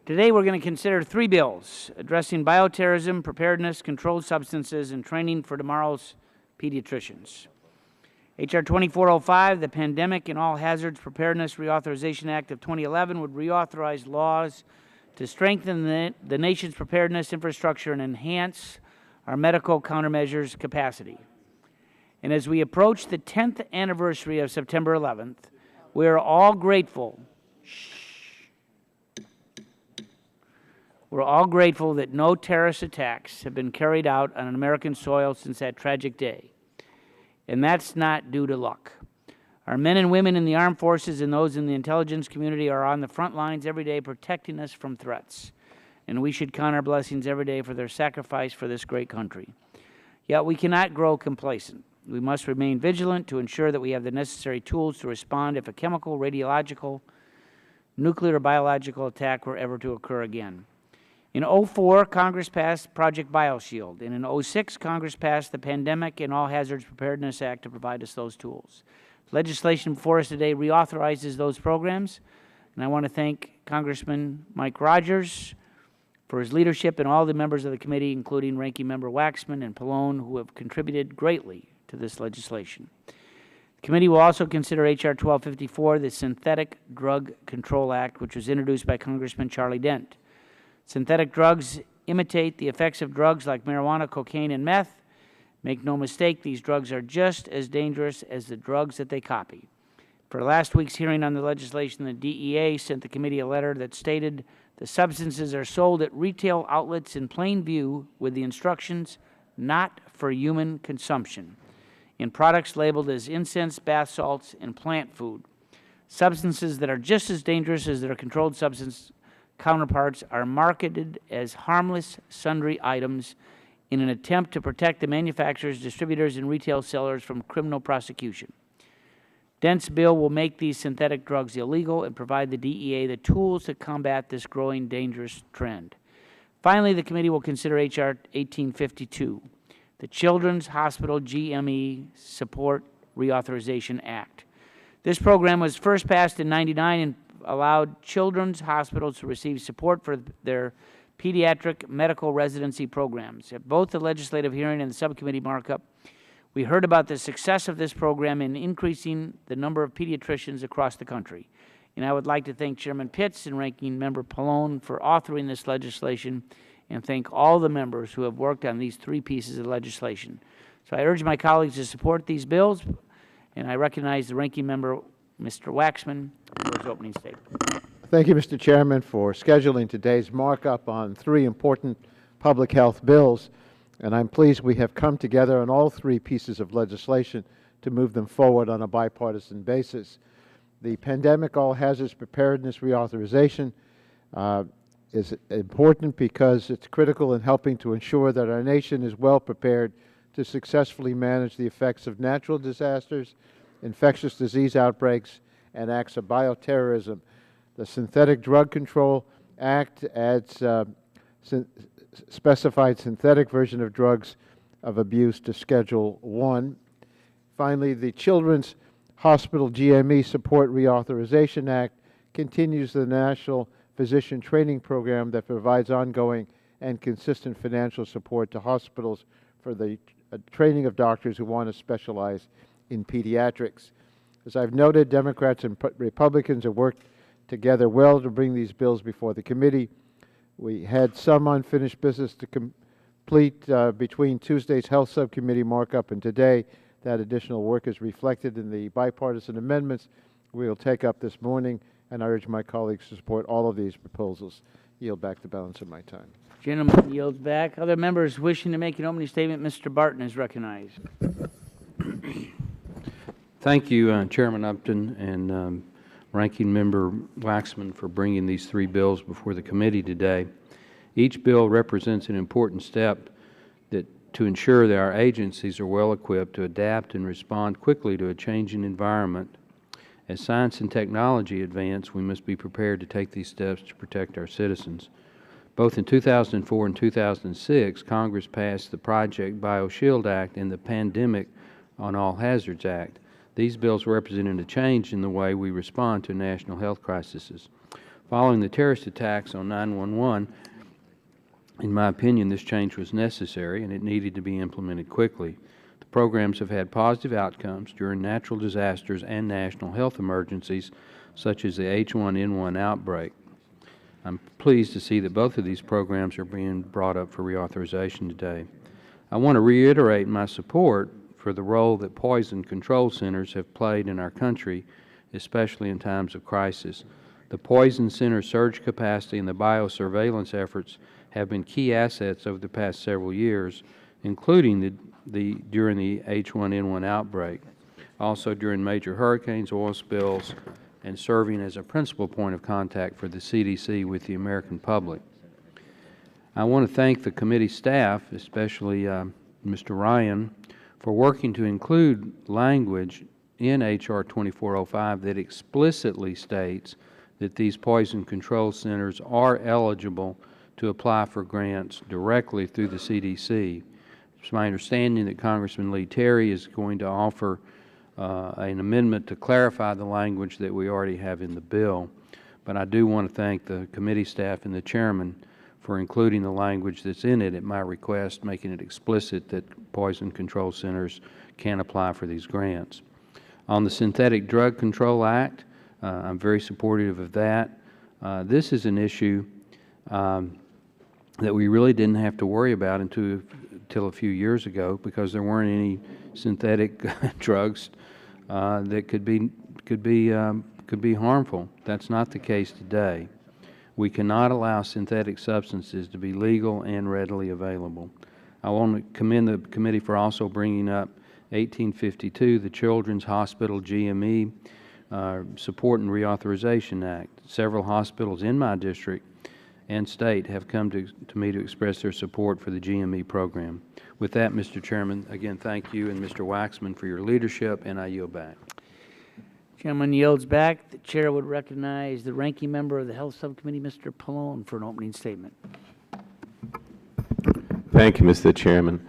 Today we're going to consider 3 bills addressing bioterrorism, preparedness, controlled substances, and training for tomorrow's pediatricians. H.R. 2405, the Pandemic and All Hazards Preparedness Reauthorization Act of 2011, would reauthorize laws to strengthen the nation's preparedness infrastructure and enhance our medical countermeasures capacity. And as we approach the 10th anniversary of September 11th, we are all grateful. We're all grateful that no terrorist attacks have been carried out on American soil since that tragic day. And that's not due to luck. Our men and women in the armed forces and those in the intelligence community are on the front lines every day protecting us from threats. And we should count our blessings every day for their sacrifice for this great country. Yet we cannot grow complacent. We must remain vigilant to ensure that we have the necessary tools to respond if a chemical, radiological, nuclear, or biological attack were ever to occur again. In 2004, Congress passed Project BioShield, and in 2006, Congress passed the Pandemic and All Hazards Preparedness Act to provide us those tools. Legislation before us today reauthorizes those programs, and I want to thank Congressman Mike Rogers for his leadership and all the members of the committee, including Ranking Member Waxman and Pallone, who have contributed greatly to this legislation. The committee will also consider H.R. 1254, the Synthetic Drug Control Act, which was introduced by Congressman Charlie Dent. Synthetic drugs imitate the effects of drugs like marijuana, cocaine, and meth. Make no mistake, these drugs are just as dangerous as the drugs that they copy. For last week's hearing on the legislation, the DEA sent the committee a letter that stated the substances are sold at retail outlets in plain view with the instructions not for human consumption in products labeled as incense, bath salts, and plant food. Substances that are just as dangerous as their controlled substance counterparts are marketed as harmless sundry items in an attempt to protect the manufacturers, distributors, and retail sellers from criminal prosecution. Dent's bill will make these synthetic drugs illegal and provide the DEA the tools to combat this growing dangerous trend. Finally, the committee will consider H.R. 1852, the Children's Hospital GME Support Reauthorization Act. This program was first passed in '99 and allowed children's hospitals to receive support for their pediatric medical residency programs. At both the legislative hearing and the subcommittee markup, we heard about the success of this program in increasing the number of pediatricians across the country. And I would like to thank Chairman Pitts and Ranking Member Pallone for authoring this legislation, and thank all the members who have worked on these 3 pieces of legislation. So I urge my colleagues to support these bills, and I recognize the Ranking Member, Mr. Waxman, for his opening statement. Thank you, Mr. Chairman, for scheduling today's markup on 3 important public health bills. And I'm pleased we have come together on all 3 pieces of legislation to move them forward on a bipartisan basis. The Pandemic All Hazards Preparedness Reauthorization is important because it's critical in helping to ensure that our nation is well prepared to successfully manage the effects of natural disasters, infectious disease outbreaks, and acts of bioterrorism. The Synthetic Drug Control Act adds specified synthetic version of drugs of abuse to Schedule 1. Finally, the Children's Hospital GME Support Reauthorization Act continues the National Physician Training Program that provides ongoing and consistent financial support to hospitals for the training of doctors who want to specialize in pediatrics. As I've noted, Democrats and Republicans have worked together well to bring these bills before the committee. We had some unfinished business to complete between Tuesday's Health Subcommittee markup and today. That additional work is reflected in the bipartisan amendments we will take up this morning, and I urge my colleagues to support all of these proposals. Yield back the balance of my time. Gentleman yields back. Other members wishing to make an opening statement, Mr. Barton is recognized. Thank you, Chairman Upton and Ranking Member Waxman, for bringing these 3 bills before the committee today. Each bill represents an important step to ensure that our agencies are well equipped to adapt and respond quickly to a changing environment. As science and technology advance, we must be prepared to take these steps to protect our citizens. Both in 2004 and 2006, Congress passed the Project BioShield Act and the Pandemic on All Hazards Act. These bills represented a change in the way we respond to national health crises. Following the terrorist attacks on 9/11, in my opinion, this change was necessary and it needed to be implemented quickly. The programs have had positive outcomes during natural disasters and national health emergencies, such as the H1N1 outbreak. I'm pleased to see that both of these programs are being brought up for reauthorization today. I want to reiterate my support for the role that poison control centers have played in our country, especially in times of crisis. The poison center surge capacity and the biosurveillance efforts have been key assets over the past several years, including during the H1N1 outbreak, also during major hurricanes, oil spills, and serving as a principal point of contact for the CDC with the American public. I want to thank the committee staff, especially Mr. Ryan, for working to include language in H.R. 2405 that explicitly states that these poison control centers are eligible to apply for grants directly through the CDC. It's my understanding that Congressman Lee Terry is going to offer an amendment to clarify the language that we already have in the bill. But I do want to thank the committee staff and the chairman for including the language that's in it at my request, making it explicit that poison control centers can apply for these grants. On the Synthetic Drug Control Act, I'm very supportive of that. This is an issue that we really didn't have to worry about until a few years ago, because there weren't any synthetic drugs that could be harmful. That's not the case today. We cannot allow synthetic substances to be legal and readily available. I want to commend the committee for also bringing up 1852, the Children's Hospital GME Support and Reauthorization Act. Several hospitals in my district and state have come to me to express their support for the GME program. With that, Mr. Chairman, again, thank you and Mr. Waxman for your leadership, and I yield back. Chairman yields back. The chair would recognize the ranking member of the Health Subcommittee, Mr. Pallone, for an opening statement. Thank you, Mr. Chairman.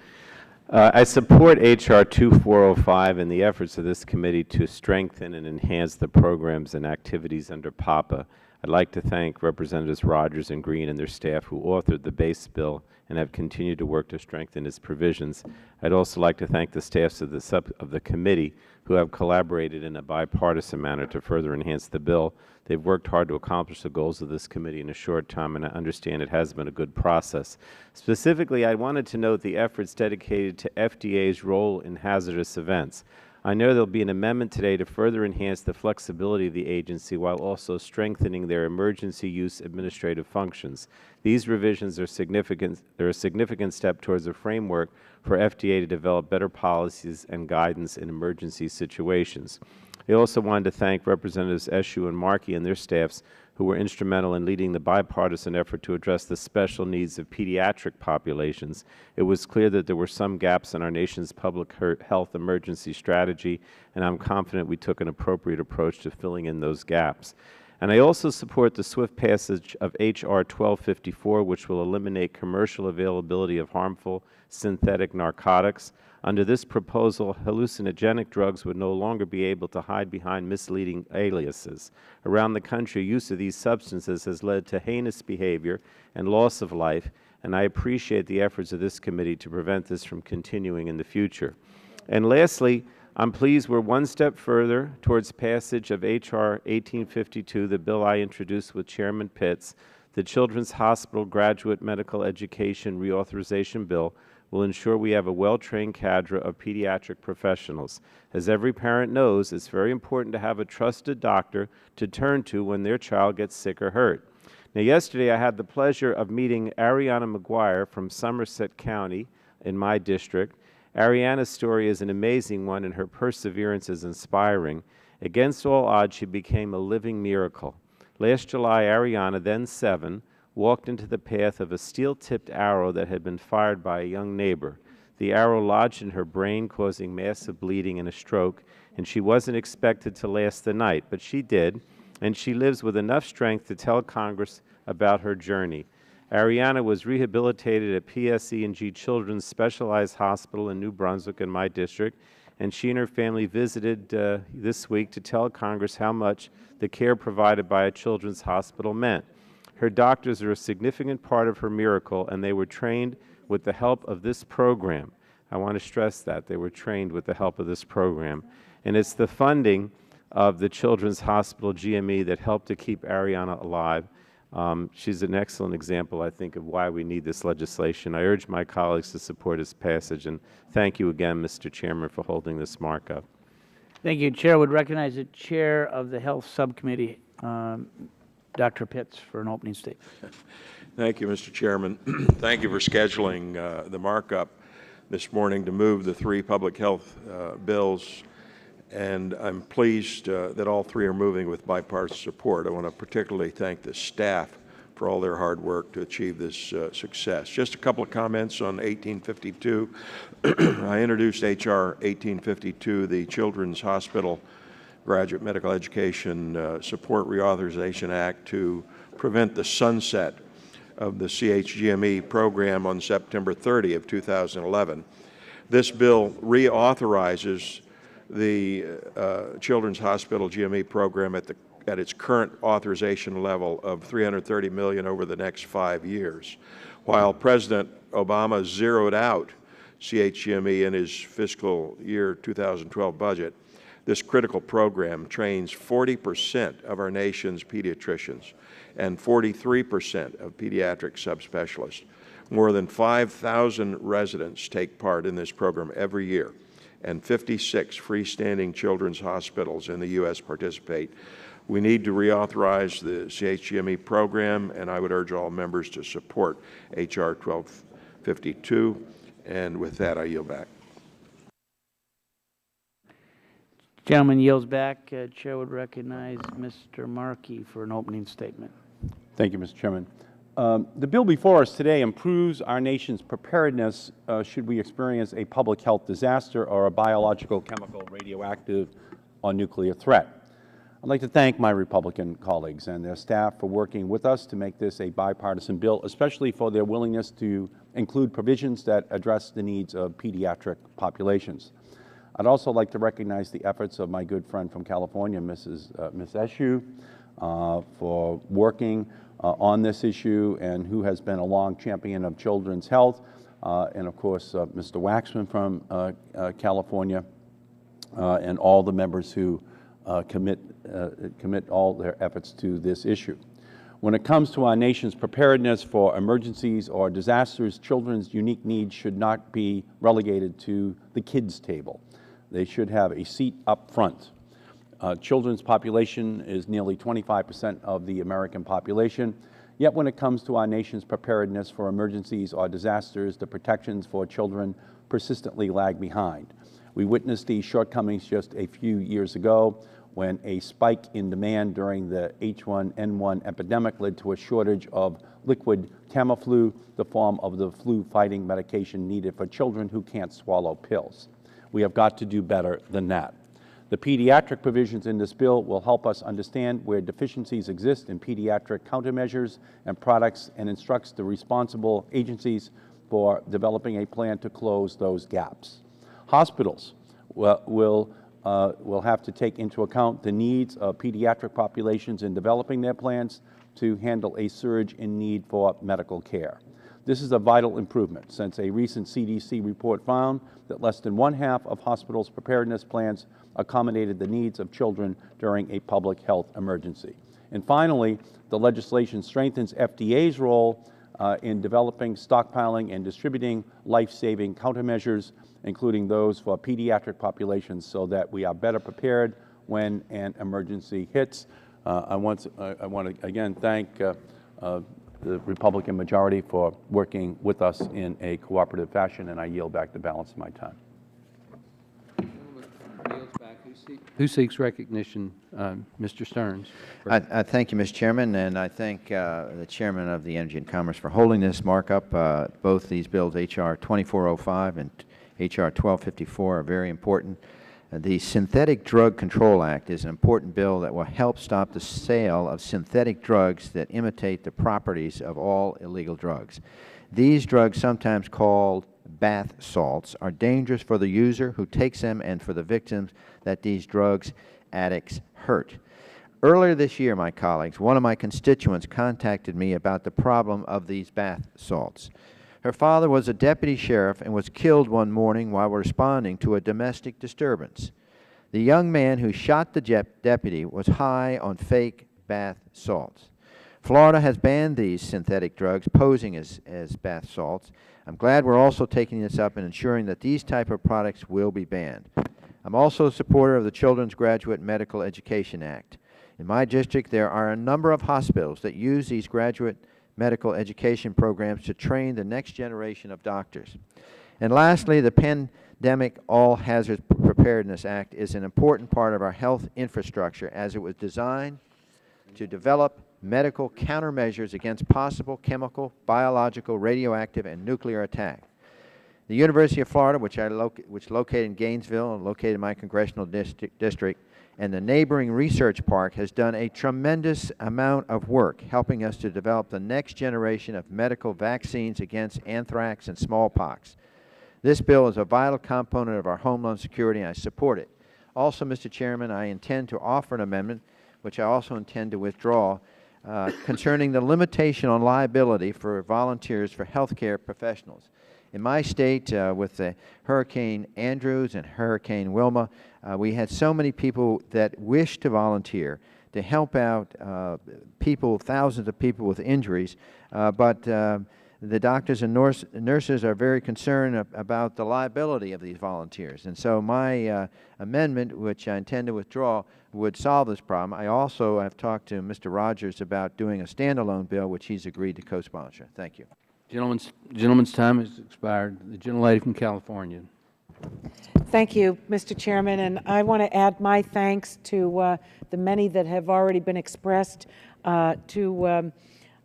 I support H.R. 2405 and the efforts of this committee to strengthen and enhance the programs and activities under PAPA. I'd like to thank Representatives Rogers and Green and their staff who authored the base bill and have continued to work to strengthen its provisions. I'd also like to thank the staffs of the committee who have collaborated in a bipartisan manner to further enhance the bill. They've worked hard to accomplish the goals of this committee in a short time, and I understand it has been a good process. Specifically, I wanted to note the efforts dedicated to FDA's role in hazardous events. I know there will be an amendment today to further enhance the flexibility of the agency while also strengthening their emergency use administrative functions. These revisions are significant. They're a significant step towards a framework for FDA to develop better policies and guidance in emergency situations. I also wanted to thank Representatives Eshoo and Markey and their staffs who were instrumental in leading the bipartisan effort to address the special needs of pediatric populations. It was clear that there were some gaps in our nation's public health emergency strategy, and I'm confident we took an appropriate approach to filling in those gaps. And I also support the swift passage of H.R. 1254, which will eliminate commercial availability of harmful synthetic narcotics. Under this proposal, hallucinogenic drugs would no longer be able to hide behind misleading aliases. Around the country, use of these substances has led to heinous behavior and loss of life, and I appreciate the efforts of this committee to prevent this from continuing in the future. And lastly, I'm pleased we're one step further towards passage of H.R. 1852, the bill I introduced with Chairman Pitts. The Children's Hospital Graduate Medical Education Reauthorization Bill will ensure we have a well-trained cadre of pediatric professionals. As every parent knows, it's very important to have a trusted doctor to turn to when their child gets sick or hurt. Now, yesterday I had the pleasure of meeting Ariana McGuire from Somerset County in my district. Ariana's story is an amazing one, and her perseverance is inspiring. Against all odds, she became a living miracle. Last July, Ariana, then 7, walked into the path of a steel-tipped arrow that had been fired by a young neighbor. The arrow lodged in her brain, causing massive bleeding and a stroke, and she wasn't expected to last the night, but she did, and she lives with enough strength to tell Congress about her journey. Ariana was rehabilitated at PSE&G Children's Specialized Hospital in New Brunswick in my district, and she and her family visited this week to tell Congress how much the care provided by a children's hospital meant. Her doctors are a significant part of her miracle, and they were trained with the help of this program. I want to stress that. They were trained with the help of this program. And it's the funding of the Children's Hospital GME that helped to keep Ariana alive. She's an excellent example, I think, of why we need this legislation. I urge my colleagues to support its passage, and thank you again, Mr. Chairman, for holding this markup. Thank you. Chair would recognize the Chair of the Health Subcommittee, Dr. Pitts, for an opening statement. Thank you, Mr. Chairman. Thank you for scheduling the markup this morning to move the three public health bills, and I'm pleased that all three are moving with bipartisan support. I want to particularly thank the staff for all their hard work to achieve this success. Just a couple of comments on 1852. I introduced H.R. 1852, the Children's Hospital Graduate Medical Education Support Reauthorization Act, to prevent the sunset of the CHGME program on September 30 of 2011. This bill reauthorizes the Children's Hospital GME program at its current authorization level of $330 million over the next 5 years. While President Obama zeroed out CHGME in his fiscal year 2012 budget, this critical program trains 40% of our nation's pediatricians and 43% of pediatric subspecialists. More than 5,000 residents take part in this program every year, and 56 freestanding children's hospitals in the U.S. participate. We need to reauthorize the CHGME program, and I would urge all members to support H.R. 1252. And with that, I yield back. Gentleman yields back. Chair would recognize Mr. Markey for an opening statement. Thank you, Mr. Chairman. The bill before us today improves our nation's preparedness should we experience a public health disaster or a biological, chemical, radioactive, or nuclear threat. I'd like to thank my Republican colleagues and their staff for working with us to make this a bipartisan bill, especially for their willingness to include provisions that address the needs of pediatric populations. I'd also like to recognize the efforts of my good friend from California, Ms. Eshoo, for working on this issue, and who has been a long champion of children's health, and of course Mr. Waxman from California, and all the members who commit all their efforts to this issue. When it comes to our nation's preparedness for emergencies or disasters, children's unique needs should not be relegated to the kids' table. They should have a seat up front. Children's population is nearly 25% of the American population, yet when it comes to our nation's preparedness for emergencies or disasters, the protections for children persistently lag behind. We witnessed these shortcomings just a few years ago when a spike in demand during the H1N1 epidemic led to a shortage of liquid Tamiflu, the form of the flu-fighting medication needed for children who can't swallow pills. We have got to do better than that. The pediatric provisions in this bill will help us understand where deficiencies exist in pediatric countermeasures and products, and instructs the responsible agencies for developing a plan to close those gaps. Hospitals will have to take into account the needs of pediatric populations in developing their plans to handle a surge in need for medical care. This is a vital improvement, since a recent CDC report found that less than one-half of hospitals' preparedness plans accommodated the needs of children during a public health emergency. And finally, the legislation strengthens FDA's role in developing, stockpiling, and distributing life-saving countermeasures, including those for pediatric populations, so that we are better prepared when an emergency hits. I want to again thank the Republican majority for working with us in a cooperative fashion, and I yield back the balance of my time. Who seeks recognition? Mr. Stearns. I thank you, Mr. Chairman, and I thank the Chairman of the Energy and Commerce for holding this markup. Both these bills, H.R. 2405 and H.R. 1254, are very important. The Synthetic Drug Control Act is an important bill that will help stop the sale of synthetic drugs that imitate the properties of all illegal drugs. These drugs, sometimes called bath salts are dangerous for the user who takes them and for the victims that these drugs addicts hurt. Earlier this year, my colleagues, one of my constituents contacted me about the problem of these bath salts. Her father was a deputy sheriff and was killed one morning while responding to a domestic disturbance. The young man who shot the deputy was high on fake bath salts. Florida has banned these synthetic drugs posing as bath salts. I'm glad we're also taking this up and ensuring that these type of products will be banned. I'm also a supporter of the Children's Graduate Medical Education Act. In my district, there are a number of hospitals that use these graduate medical education programs to train the next generation of doctors. And lastly, the Pandemic All Hazards Preparedness Act is an important part of our health infrastructure as it was designed to develop medical countermeasures against possible chemical, biological, radioactive, and nuclear attack. The University of Florida, which is located in Gainesville and located in my congressional district, and the neighboring research park has done a tremendous amount of work helping us to develop the next generation of medical vaccines against anthrax and smallpox. This bill is a vital component of our homeland security, and I support it. Also, Mr. Chairman, I intend to offer an amendment, which I also intend to withdraw, concerning the limitation on liability for volunteers for healthcare professionals. In my state, with Hurricane Andrews and Hurricane Wilma, we had so many people that wished to volunteer to help out people, thousands of people with injuries, but the doctors and nurses are very concerned about the liability of these volunteers. And so my amendment, which I intend to withdraw, would solve this problem. I also have talked to Mr. Rogers about doing a standalone bill, which he's agreed to co-sponsor. Thank you. Gentleman's time has expired. The gentlelady from California. Thank you, Mr. Chairman, and I want to add my thanks to the many that have already been expressed, to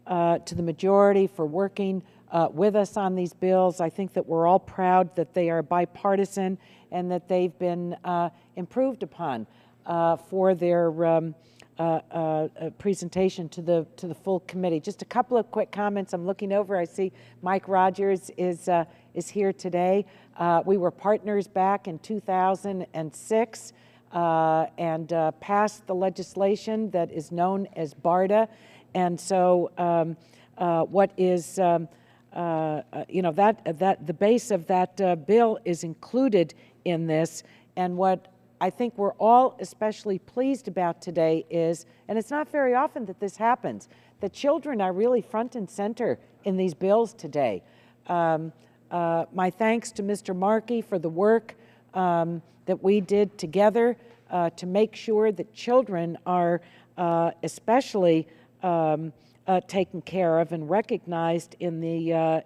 the majority for working with us on these bills. I think that we're all proud that they are bipartisan and that they've been improved upon for their presentation to the full committee. Just a couple of quick comments. I'm looking over. I see Mike Rogers is here today. We were partners back in 2006 and passed the legislation that is known as BARDA. And so, what is the base of that bill is included in this, and what I think we're all especially pleased about today is, and it's not very often that this happens, that children are really front and center in these bills today. My thanks to Mr. Markey for the work that we did together to make sure that children are especially taken care of and recognized in the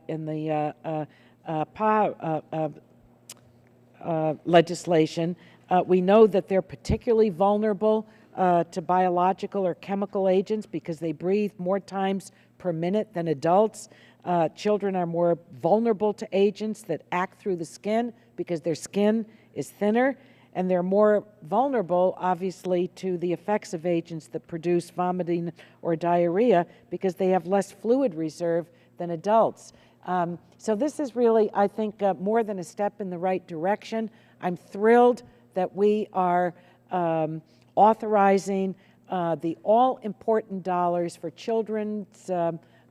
legislation. We know that they're particularly vulnerable to biological or chemical agents because they breathe more times per minute than adults. Children are more vulnerable to agents that act through the skin because their skin is thinner, and they're more vulnerable, obviously, to the effects of agents that produce vomiting or diarrhea because they have less fluid reserve than adults. So this is really, I think, more than a step in the right direction. I'm thrilled that we are authorizing the all-important dollars for children's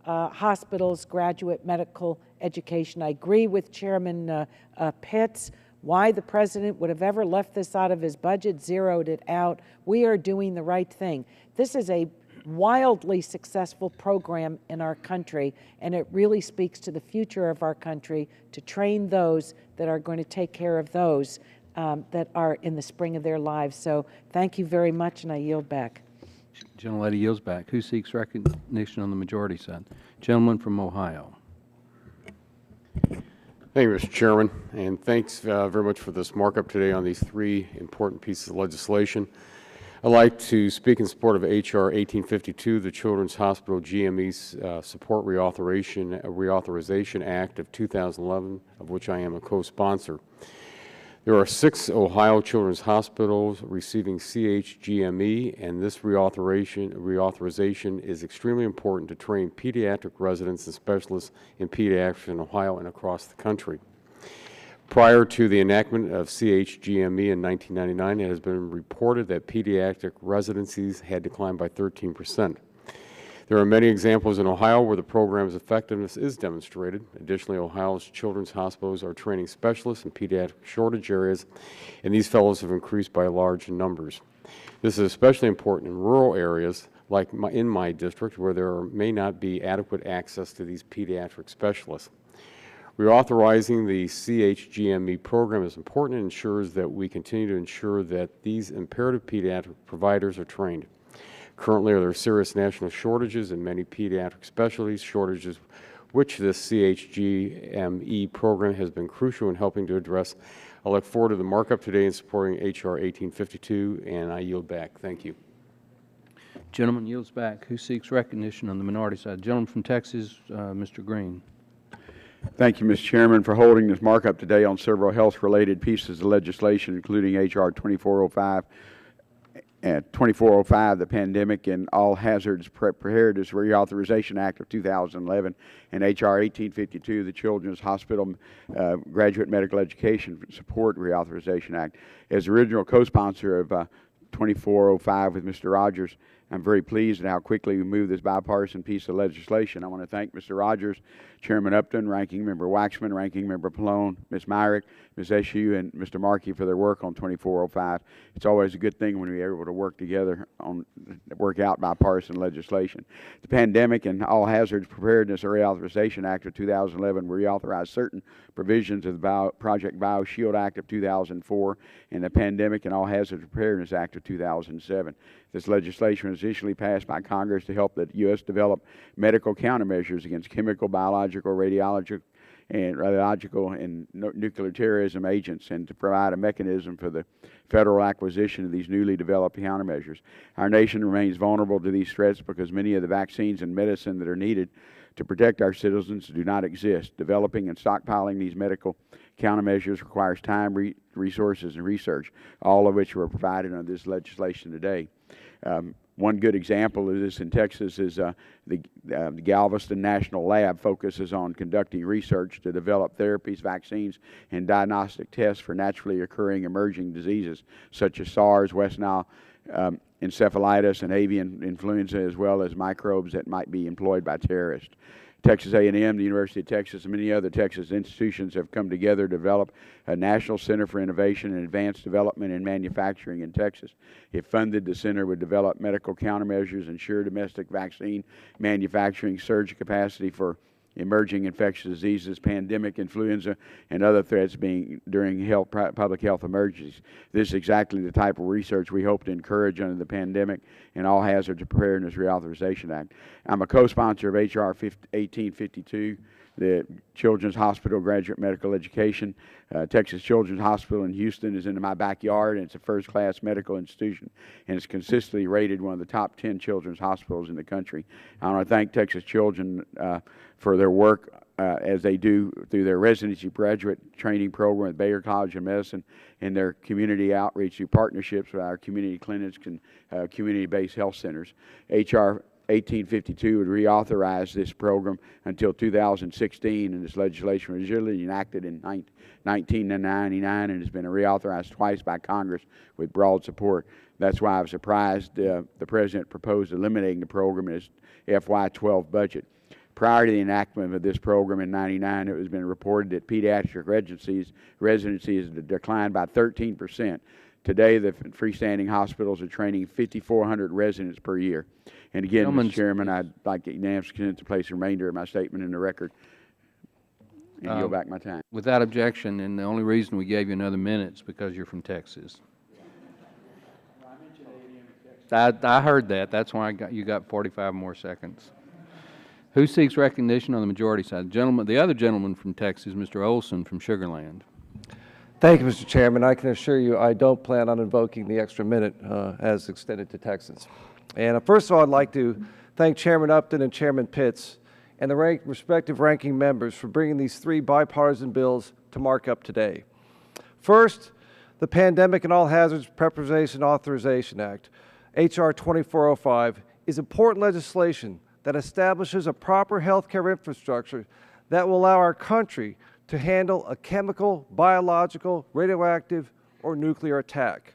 hospitals, graduate medical education. I agree with Chairman Pitts. Why the President would have ever left this out of his budget, zeroed it out. We are doing the right thing. This is a wildly successful program in our country, and it really speaks to the future of our country to train those that are going to take care of those that are in the spring of their lives. So thank you very much, and I yield back. Gentlelady yields back. Who seeks recognition on the majority side? Gentleman from Ohio. Thank you, Mr. Chairman, and thanks very much for this markup today on these three important pieces of legislation. I'd like to speak in support of H.R. 1852, the Children's Hospital GME Support Reauthorization Act of 2011, of which I am a co-sponsor. There are 6 Ohio children's hospitals receiving CHGME, and this reauthorization is extremely important to train pediatric residents and specialists in pediatrics in Ohio and across the country. Prior to the enactment of CHGME in 1999, it has been reported that pediatric residencies had declined by 13%. There are many examples in Ohio where the program's effectiveness is demonstrated. Additionally, Ohio's children's hospitals are training specialists in pediatric shortage areas, and these fellows have increased by large numbers. This is especially important in rural areas like in my district where there may not be adequate access to these pediatric specialists. Reauthorizing the CHGME program is important and ensures that we continue to ensure that these imperative pediatric providers are trained. Currently, there are serious national shortages in many pediatric specialties, shortages which this CHGME program has been crucial in helping to address. I look forward to the markup today in supporting H.R. 1852, and I yield back. Thank you. Gentleman yields back. Who seeks recognition on the minority side? Gentleman from Texas, Mr. Green. Thank you, Mr. Chairman, for holding this markup today on several health-related pieces of legislation, including H.R. 2405, the Pandemic and All Hazards Preparedness Reauthorization Act of 2011, and H.R. 1852, the Children's Hospital Graduate Medical Education Support Reauthorization Act. As original co-sponsor of 2405 with Mr. Rogers, I'm very pleased at how quickly we moved this bipartisan piece of legislation. I want to thank Mr. Rogers, Chairman Upton, Ranking Member Waxman, Ranking Member Pallone, Ms. Myrick, Ms. Eshue, and Mr. Markey for their work on 2405. It's always a good thing when we're able to work together on work out bipartisan legislation. The Pandemic and All Hazards Preparedness Reauthorization Act of 2011 reauthorized certain provisions of the Project BioShield Act of 2004 and the Pandemic and All Hazards Preparedness Act of 2007. This legislation was initially passed by Congress to help the U.S. develop medical countermeasures against chemical, biological, radiological, and nuclear terrorism agents, and to provide a mechanism for the federal acquisition of these newly developed countermeasures. Our nation remains vulnerable to these threats because many of the vaccines and medicine that are needed to protect our citizens do not exist. Developing and stockpiling these medical countermeasures requires time, resources, and research, all of which were provided under this legislation today. One good example of this in Texas is the Galveston National Lab focuses on conducting research to develop therapies, vaccines, and diagnostic tests for naturally occurring emerging diseases such as SARS, West Nile encephalitis, and avian influenza, as well as microbes that might be employed by terrorists. Texas A&M, the University of Texas, and many other Texas institutions have come together to develop a National Center for Innovation and Advanced Development in Manufacturing in Texas. If funded, the center would develop medical countermeasures, ensure domestic vaccine manufacturing, surge capacity for emerging infectious diseases, pandemic, influenza, and other threats during public health emergencies. This is exactly the type of research we hope to encourage under the Pandemic and All Hazards Preparedness Reauthorization Act. I'm a co-sponsor of H.R. 1852, the Children's Hospital Graduate Medical Education. Texas Children's Hospital in Houston is in my backyard, and it's a first-class medical institution, and it's consistently rated one of the top 10 children's hospitals in the country. I want to thank Texas Children for their work as they do through their residency graduate training program at Baylor College of Medicine and their community outreach through partnerships with our community clinics and community-based health centers. H.R. 1852 would reauthorize this program until 2016, and this legislation was originally enacted in 1999 and has been reauthorized twice by Congress with broad support. That's why I was surprised the President proposed eliminating the program in his FY12 budget. Prior to the enactment of this program in 1999, it has been reported that pediatric residencies had declined by 13%. Today, the freestanding hospitals are training 5,400 residents per year. And again, Mr. Chairman, I'd like to unanimously consent to place the remainder of my statement in the record and yield back my time. Without objection, and the only reason we gave you another minute is because you're from Texas. I heard that. That's why you got 45 more seconds. Who seeks recognition on the majority side? The other gentleman from Texas, Mr. Olson from Sugar Land. Thank you, Mr. Chairman. I can assure you I don't plan on invoking the extra minute as extended to Texas. And first of all, I'd like to thank Chairman Upton and Chairman Pitts and the respective ranking members for bringing these three bipartisan bills to markup today. First, the Pandemic and All Hazards Preparedness Authorization Act, H.R. 2405, is important legislation that establishes a proper health care infrastructure that will allow our country to handle a chemical, biological, radioactive, or nuclear attack.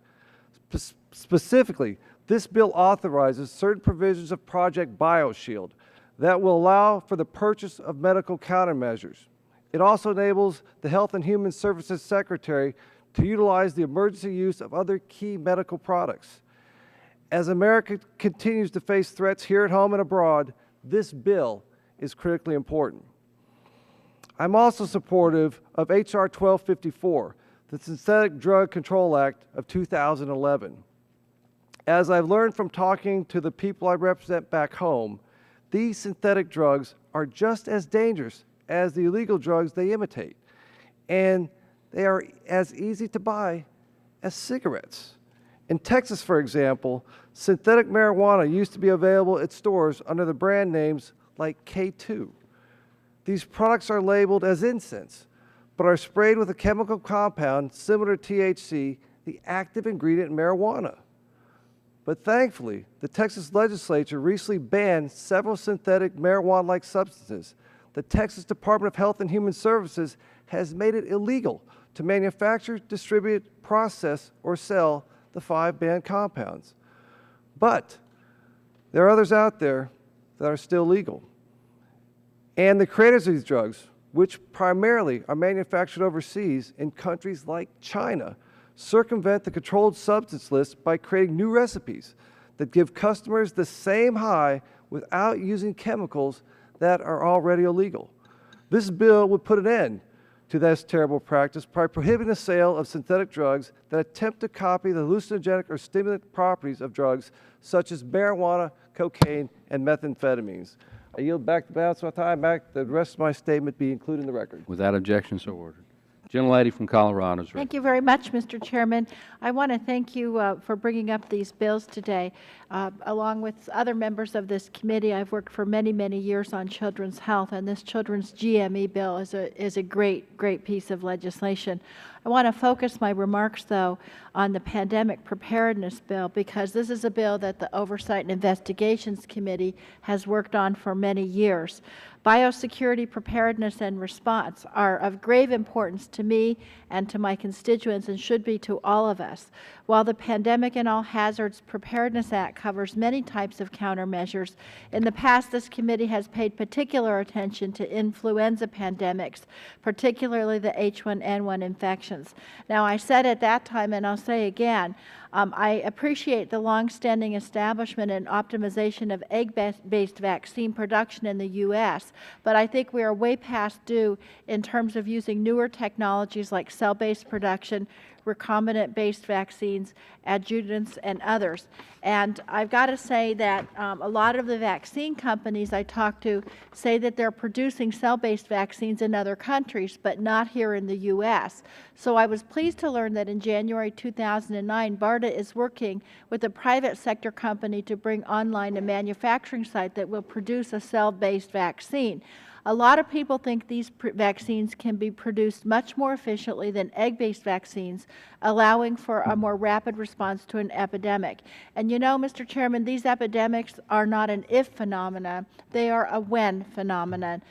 Specifically, this bill authorizes certain provisions of Project BioShield that will allow for the purchase of medical countermeasures. It also enables the Health and Human Services Secretary to utilize the emergency use of other key medical products. As America continues to face threats here at home and abroad, this bill is critically important. I'm also supportive of H.R. 1254, the Synthetic Drug Control Act of 2011. As I've learned from talking to the people I represent back home, these synthetic drugs are just as dangerous as the illegal drugs they imitate, and they are as easy to buy as cigarettes. In Texas, for example, synthetic marijuana used to be available at stores under the brand names like K2. These products are labeled as incense, but are sprayed with a chemical compound similar to THC, the active ingredient in marijuana. But thankfully, the Texas legislature recently banned several synthetic marijuana-like substances. The Texas Department of Health and Human Services has made it illegal to manufacture, distribute, process, or sell the 5 banned compounds. But there are others out there that are still legal. And the creators of these drugs, which primarily are manufactured overseas in countries like China, circumvent the controlled substance list by creating new recipes that give customers the same high without using chemicals that are already illegal. This bill would put an end to this terrible practice by prohibiting the sale of synthetic drugs that attempt to copy the hallucinogenic or stimulant properties of drugs such as marijuana, cocaine, and methamphetamines. I yield back the balance of my time, back the rest of my statement be included in the record. Without objection, so ordered. Gentlelady from Colorado is ready. Thank you very much, Mr. Chairman. I want to thank you for bringing up these bills today. Along with other members of this committee, I've worked for many, many years on children's health, and this children's GME bill is a great, great piece of legislation. I want to focus my remarks, though, on the pandemic preparedness bill, because this is a bill that the Oversight and Investigations Committee has worked on for many years. Biosecurity preparedness and response are of grave importance to me and to my constituents, and should be to all of us. While the Pandemic and All Hazards Preparedness Act covers many types of countermeasures, in the past this committee has paid particular attention to influenza pandemics, particularly the H1N1 infections. Now, I said at that time, and I'll say again, I appreciate the longstanding establishment and optimization of egg-based vaccine production in the U.S., but I think we are way past due in terms of using newer technologies like cell-based production, recombinant-based vaccines, adjuvants, and others. And I've got to say that a lot of the vaccine companies I talk to say that they're producing cell-based vaccines in other countries, but not here in the U.S. So I was pleased to learn that in January 2009, BARDA is working with a private sector company to bring online a manufacturing site that will produce a cell-based vaccine. A lot of people think these vaccines can be produced much more efficiently than egg-based vaccines, allowing for a more rapid response to an epidemic. And you know, Mr. Chairman, these epidemics are not an if phenomenon, they are a when phenomenon,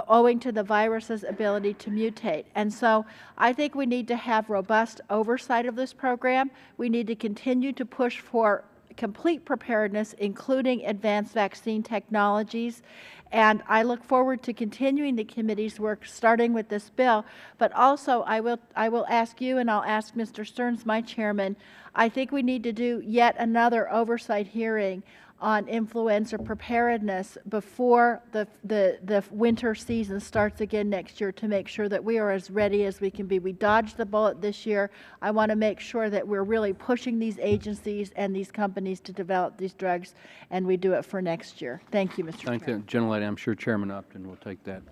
owing to the virus's ability to mutate. And so I think we need to have robust oversight of this program. We need to continue to push for complete preparedness, including advanced vaccine technologies. And I look forward to continuing the committee's work, starting with this bill. But also, I will ask you, and I'll ask Mr. Stearns, my chairman, I think we need to do yet another oversight hearing on influenza preparedness before the winter season starts again next year, to make sure that we are as ready as we can be. We dodged the bullet this year. I want to make sure that we're really pushing these agencies and these companies to develop these drugs, and we do it for next year. Thank you, Mr. Chairman. Thank you, Gentlelady. I'm sure Chairman Upton will take that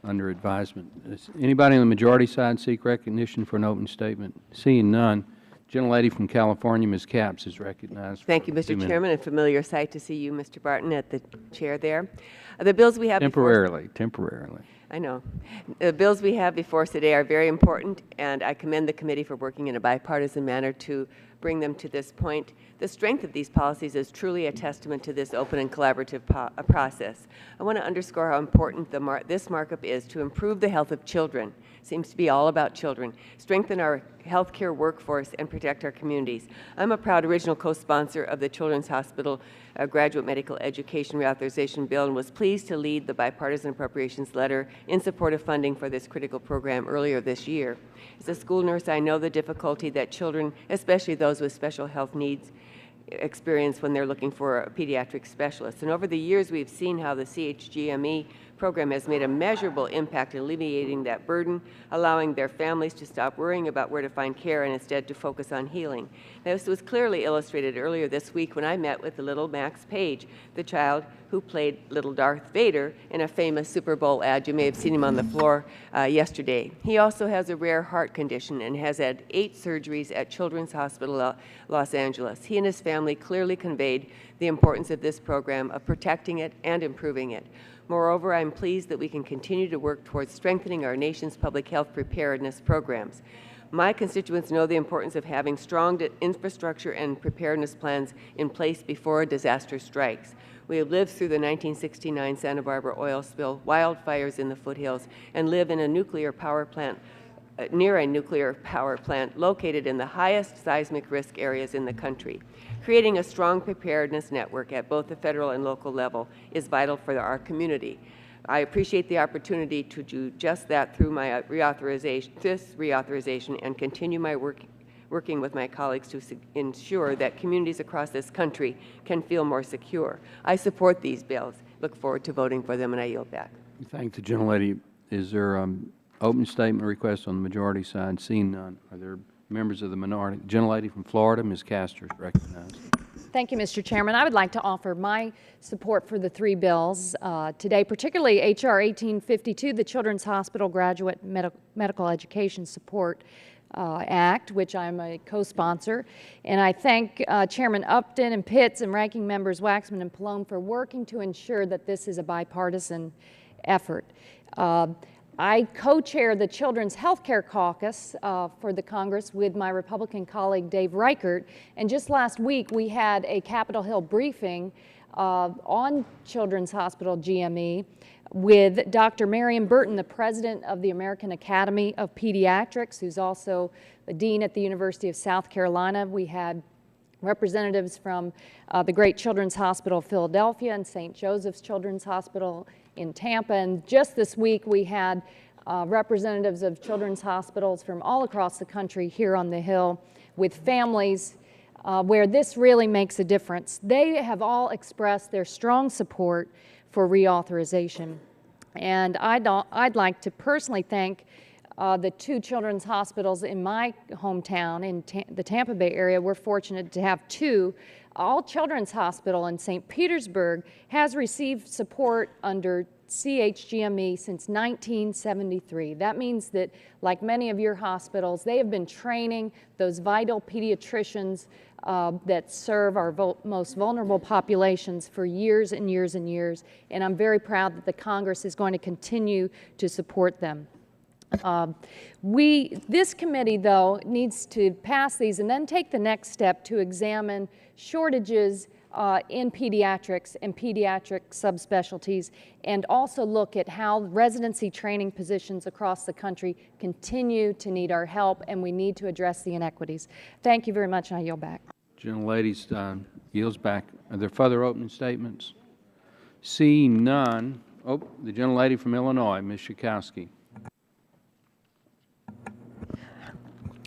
under advisement. Does anybody on the majority side seek recognition for an opening statement? Seeing none, Gentlelady from California, Ms. Capps, is recognized. Thank you, for 2 Mr. minutes. Chairman. A familiar sight to see you, Mr. Barton, at the chair there. The bills we have Temporarily. I know. The bills we have before us today are very important, and I commend the committee for working in a bipartisan manner to bring them to this point. The strength of these policies is truly a testament to this open and collaborative process. I want to underscore how important this markup is to improve the health of children. It seems to be all about children, strengthen our healthcare workforce, and protect our communities. I'm a proud original co-sponsor of the Children's Hospital Graduate Medical Education Reauthorization Bill and was pleased to lead the bipartisan appropriations letter in support of funding for this critical program earlier this year. As a school nurse, I know the difficulty that children, especially those with special health needs, experience when they're looking for a pediatric specialist. And over the years, we've seen how the CHGME program has made a measurable impact in alleviating that burden, allowing their families to stop worrying about where to find care and instead to focus on healing. This was clearly illustrated earlier this week when I met with the little Max Page, the child who played little Darth Vader in a famous Super Bowl ad. You may have seen him on the floor yesterday. He also has a rare heart condition and has had 8 surgeries at Children's Hospital Los Angeles. He and his family clearly conveyed the importance of this program, of protecting it and improving it. Moreover, I'm pleased that we can continue to work towards strengthening our nation's public health preparedness programs. My constituents know the importance of having strong infrastructure and preparedness plans in place before a disaster strikes. We have lived through the 1969 Santa Barbara oil spill, wildfires in the foothills, and live in a nuclear power plant near a nuclear power plant located in the highest seismic risk areas in the country. Creating a strong preparedness network at both the federal and local level is vital for our community. I appreciate the opportunity to do just that through my reauthorization and continue my working with my colleagues to ensure that communities across this country can feel more secure. I support these bills. Look forward to voting for them, and I yield back. Thank the gentlelady. Is there open statement request on the majority side? Seeing none. Are there members of the minority? Gentlelady from Florida, Ms. Castor is recognized. Thank you, Mr. Chairman. I would like to offer my support for the 3 bills today, particularly H.R. 1852, the Children's Hospital Graduate Medical Education Support Act, which I'm a co-sponsor. And I thank Chairman Upton and Pitts and Ranking Members Waxman and Pallone for working to ensure that this is a bipartisan effort. I co-chair the Children's Healthcare Caucus for the Congress with my Republican colleague Dave Reichert, and just last week we had a Capitol Hill briefing on Children's Hospital GME with Dr. Marion Burton, the president of the American Academy of Pediatrics, who's also the dean at the University of South Carolina. We had representatives from the great Children's Hospital of Philadelphia and St. Joseph's Children's Hospital in Tampa, and just this week we had representatives of children's hospitals from all across the country here on the Hill with families where this really makes a difference. They have all expressed their strong support for reauthorization, and I'd like to personally thank the 2 children's hospitals in my hometown in the Tampa Bay area. We're fortunate to have 2. All Children's Hospital in St. Petersburg has received support under CHGME since 1973. That means that, like many of your hospitals, they have been training those vital pediatricians that serve our most vulnerable populations for years and years and years, and I'm very proud that the Congress is going to continue to support them. This committee, though, needs to pass these and then take the next step to examine shortages in pediatrics and pediatric subspecialties, and also look at how residency training positions across the country continue to need our help, and we need to address the inequities. Thank you very much, and I yield back. Gentlelady yields back. Are there further opening statements? Seeing none. Oh, the gentlelady from Illinois, Ms. Schakowsky.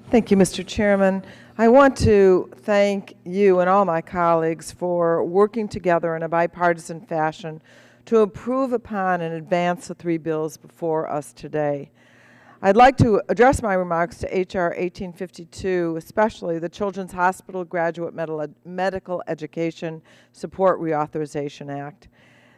Thank you, Mr. Chairman. I want to thank you and all my colleagues for working together in a bipartisan fashion to improve upon and advance the 3 bills before us today. I'd like to address my remarks to H.R. 1852, especially the Children's Hospital Graduate Medical Education Support Reauthorization Act.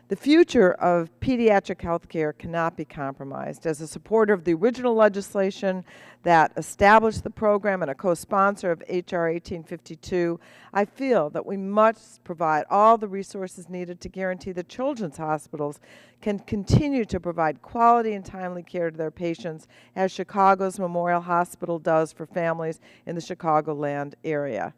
The future of pediatric health care cannot be compromised. As a supporter of the original legislation that established the program and a co-sponsor of H.R. 1852, I feel that we must provide all the resources needed to guarantee that children's hospitals can continue to provide quality and timely care to their patients, as Chicago's Memorial Hospital does for families in the Chicagoland area.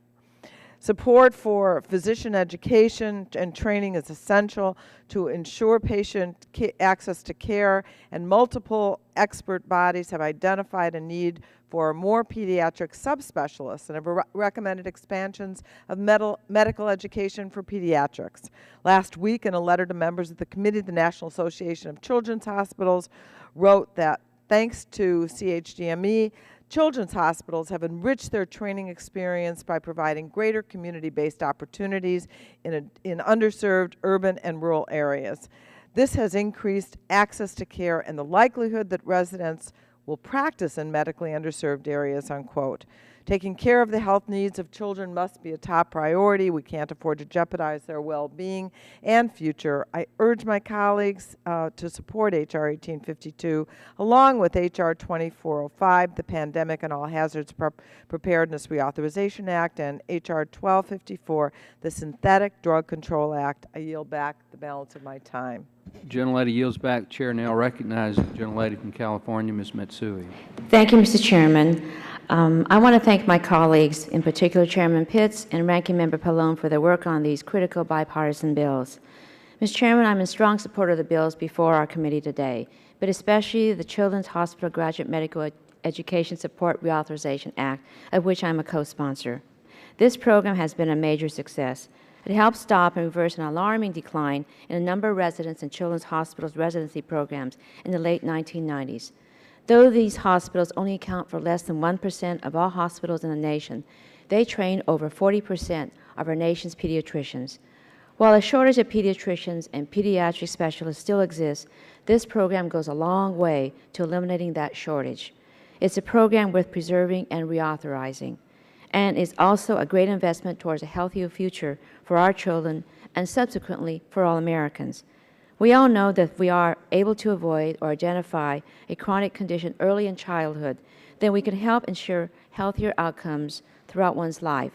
Support for physician education and training is essential to ensure patient access to care, and multiple expert bodies have identified a need for more pediatric subspecialists and have recommended expansions of medical education for pediatrics. Last week, in a letter to members of the committee, the National Association of Children's Hospitals wrote that thanks to CHGME, children's hospitals have enriched their training experience by providing greater community-based opportunities in underserved urban and rural areas. This has increased access to care and the likelihood that residents will practice in medically underserved areas, unquote. Taking care of the health needs of children must be a top priority. We can't afford to jeopardize their well-being and future. I urge my colleagues to support H.R. 1852, along with H.R. 2405, the Pandemic and All Hazards Preparedness Reauthorization Act, and H.R. 1254, the Synthetic Drug Control Act. I yield back the balance of my time. Gentlelady yields back. Chair now recognizes the gentlelady from California, Ms. Matsui. Thank you, Mr. Chairman. I want to thank my colleagues, in particular Chairman Pitts and Ranking Member Pallone, for their work on these critical bipartisan bills. Mr. Chairman, I'm in strong support of the bills before our committee today, but especially the Children's Hospital Graduate Medical Education Support Reauthorization Act, of which I'm a co-sponsor. This program has been a major success. It helped stop and reverse an alarming decline in a number of residents in children's hospitals' residency programs in the late 1990s. Though these hospitals only account for less than 1% of all hospitals in the nation, they train over 40% of our nation's pediatricians. While a shortage of pediatricians and pediatric specialists still exists, this program goes a long way to eliminating that shortage. It's a program worth preserving and reauthorizing, and is also a great investment towards a healthier future for our children and subsequently for all Americans. We all know that if we are able to avoid or identify a chronic condition early in childhood, then we can help ensure healthier outcomes throughout one's life.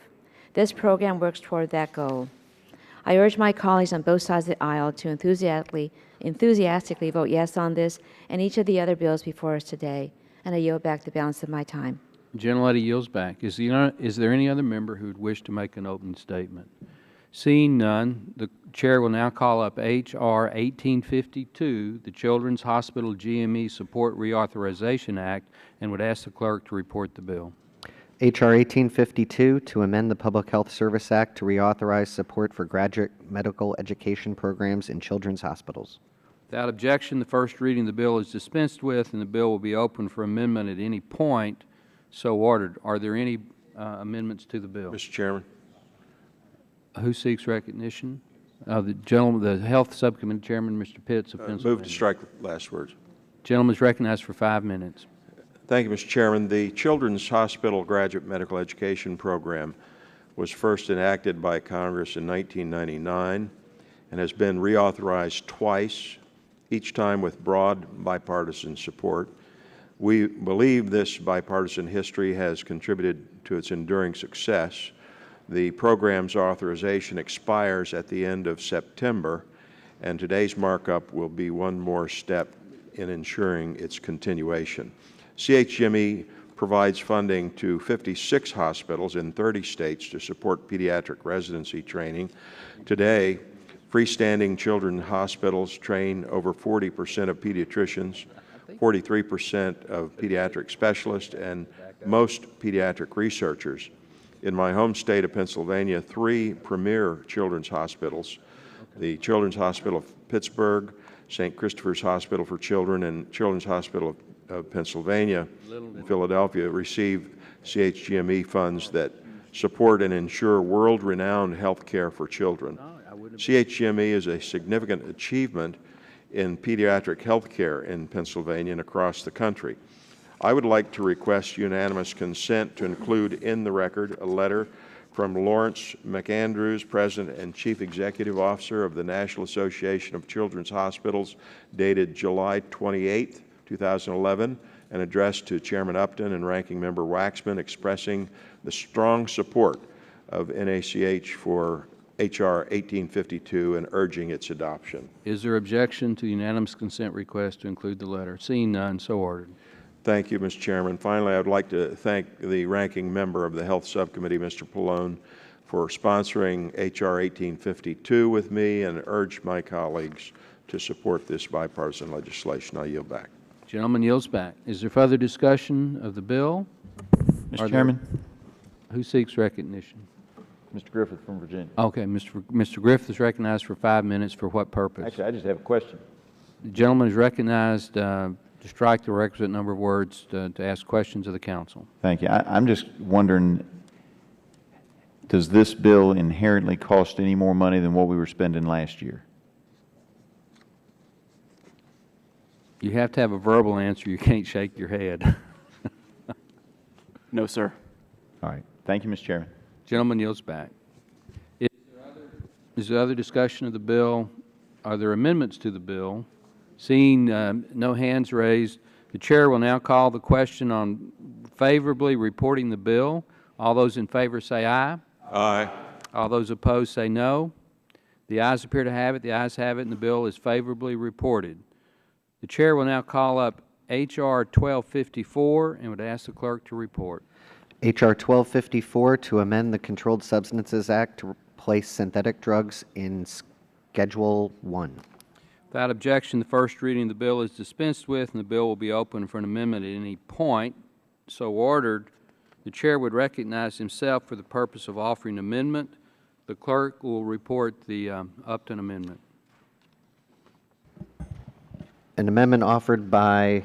This program works toward that goal. I urge my colleagues on both sides of the aisle to enthusiastically vote yes on this and each of the other bills before us today, and I yield back the balance of my time. Gentlelady yields back. Is there any other member who would wish to make an opening statement? Seeing none, the Chair will now call up H.R. 1852, the Children's Hospital GME Support Reauthorization Act, and would ask the clerk to report the bill. H.R. 1852, to amend the Public Health Service Act to reauthorize support for graduate medical education programs in children's hospitals. Without objection, the first reading of the bill is dispensed with, and the bill will be open for amendment at any point so ordered. Are there any amendments to the bill? Mr. Chairman. Who seeks recognition? The gentleman, the Health Subcommittee Chairman, Mr. Pitts of Pennsylvania. Move to strike the last words. Gentleman is recognized for 5 minutes. Thank you, Mr. Chairman. The Children's Hospital Graduate Medical Education Program was first enacted by Congress in 1999 and has been reauthorized twice, each time with broad bipartisan support. We believe this bipartisan history has contributed to its enduring success. The program's authorization expires at the end of September, and today's markup will be one more step in ensuring its continuation. CHGME provides funding to 56 hospitals in 30 states to support pediatric residency training. Today, freestanding children's hospitals train over 40% of pediatricians, 43% of pediatric specialists, and most pediatric researchers. In my home state of Pennsylvania, 3 premier children's hospitals, the Children's Hospital of Pittsburgh, St. Christopher's Hospital for Children, and Children's Hospital of Pennsylvania in Philadelphia, receive CHGME funds that support and ensure world-renowned health care for children. CHGME is a significant achievement in pediatric health care in Pennsylvania and across the country. I would like to request unanimous consent to include in the record a letter from Lawrence McAndrews, President and Chief Executive Officer of the National Association of Children's Hospitals, dated July 28, 2011, an address to Chairman Upton and Ranking Member Waxman expressing the strong support of NACH for H.R. 1852 and urging its adoption. Is there objection to the unanimous consent request to include the letter? Seeing none, so ordered. Thank you, Mr. Chairman. Finally, I would like to thank the Ranking Member of the Health Subcommittee, Mr. Pallone, for sponsoring H.R. 1852 with me and urge my colleagues to support this bipartisan legislation. I yield back. Gentleman yields back. Is there further discussion of the bill? Mr. Chairman. Who seeks recognition? Mr. Griffith from Virginia. Okay, Mr. Griffith is recognized for 5 minutes. For what purpose? Actually, I just have a question. The gentleman is recognized to strike the requisite number of words to ask questions of the council. Thank you. I'm just wondering, does this bill inherently cost any more money than what we were spending last year? You have to have a verbal answer. You can't shake your head. No, sir. All right. Thank you, Mr. Chairman. Gentleman yields back. Is there other discussion of the bill? Are there amendments to the bill? Seeing no hands raised, the chair will now call the question on favorably reporting the bill. All those in favor say aye. Aye. All those opposed say no. The ayes appear to have it. The ayes have it, and the bill is favorably reported. The chair will now call up H.R. 1254 and would ask the clerk to report. H.R. 1254 to amend the Controlled Substances Act to place synthetic drugs in Schedule 1. Without objection, the first reading of the bill is dispensed with, and the bill will be open for an amendment at any point. So ordered, the chair would recognize himself for the purpose of offering amendment. The clerk will report the Upton amendment. An amendment offered by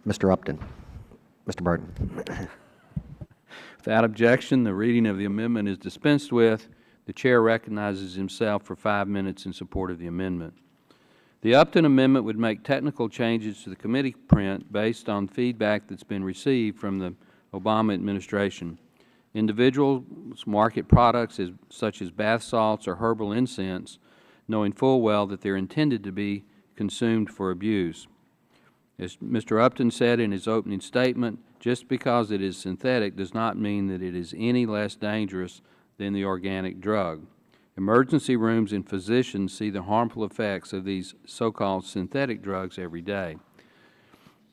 Mr. Upton. Mr. Barton. Without objection, the reading of the amendment is dispensed with. The chair recognizes himself for 5 minutes in support of the amendment. The Upton amendment would make technical changes to the committee print based on feedback that's been received from the Obama administration. Individuals market products such as bath salts or herbal incense, knowing full well that they're intended to be consumed for abuse. As Mr. Upton said in his opening statement, just because it is synthetic does not mean that it is any less dangerous than the organic drug. Emergency rooms and physicians see the harmful effects of these so-called synthetic drugs every day.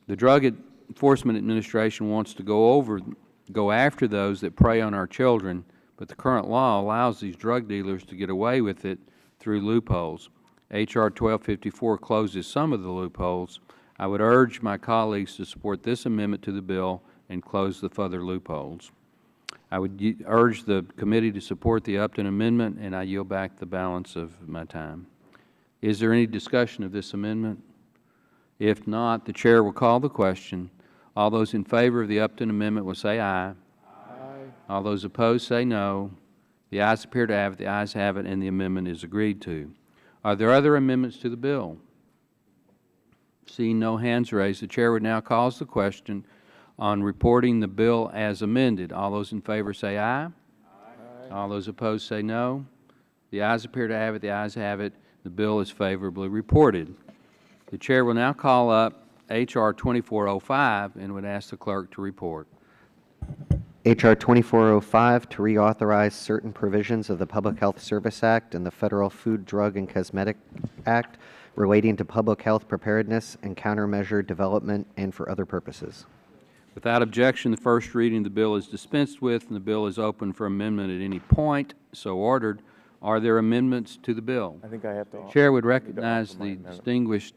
The Drug Enforcement Administration wants to go after those that prey on our children, but the current law allows these drug dealers to get away with it through loopholes. H.R. 1254 closes some of the loopholes. I would urge my colleagues to support this amendment to the bill and close the further loopholes. I would urge the committee to support the Upton amendment, and I yield back the balance of my time. Is there any discussion of this amendment? If not, the chair will call the question. All those in favor of the Upton amendment will say aye. Aye. All those opposed say no. The ayes appear to have it. The ayes have it, and the amendment is agreed to. Are there other amendments to the bill? Seeing no hands raised, the chair would now call the question on reporting the bill as amended. All those in favor say aye. Aye. All those opposed say no. The ayes appear to have it. The ayes have it. The bill is favorably reported. The chair will now call up H.R. 2405 and would ask the clerk to report. H.R. 2405 to reauthorize certain provisions of the Public Health Service Act and the Federal Food, Drug, and Cosmetic Act relating to public health preparedness and countermeasure development and for other purposes. Without objection, the first reading of the bill is dispensed with, and the bill is open for amendment at any point. So ordered. Are there amendments to the bill? I think I have to. Chair would recognize the distinguished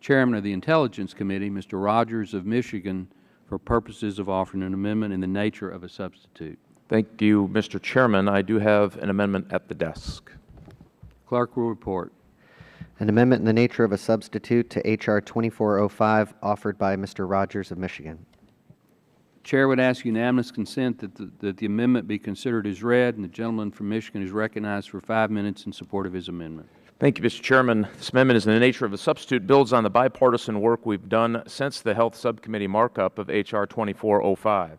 Chairman of the Intelligence Committee, Mr. Rogers of Michigan, for purposes of offering an amendment in the nature of a substitute. Thank you, Mr. Chairman. I do have an amendment at the desk. Clerk will report. An amendment in the nature of a substitute to H.R. 2405 offered by Mr. Rogers of Michigan. Chair would ask unanimous consent that the amendment be considered as read, and the gentleman from Michigan is recognized for 5 minutes in support of his amendment. Thank you, Mr. Chairman. This amendment is in the nature of a substitute, builds on the bipartisan work we've done since the Health Subcommittee markup of H.R. 2405.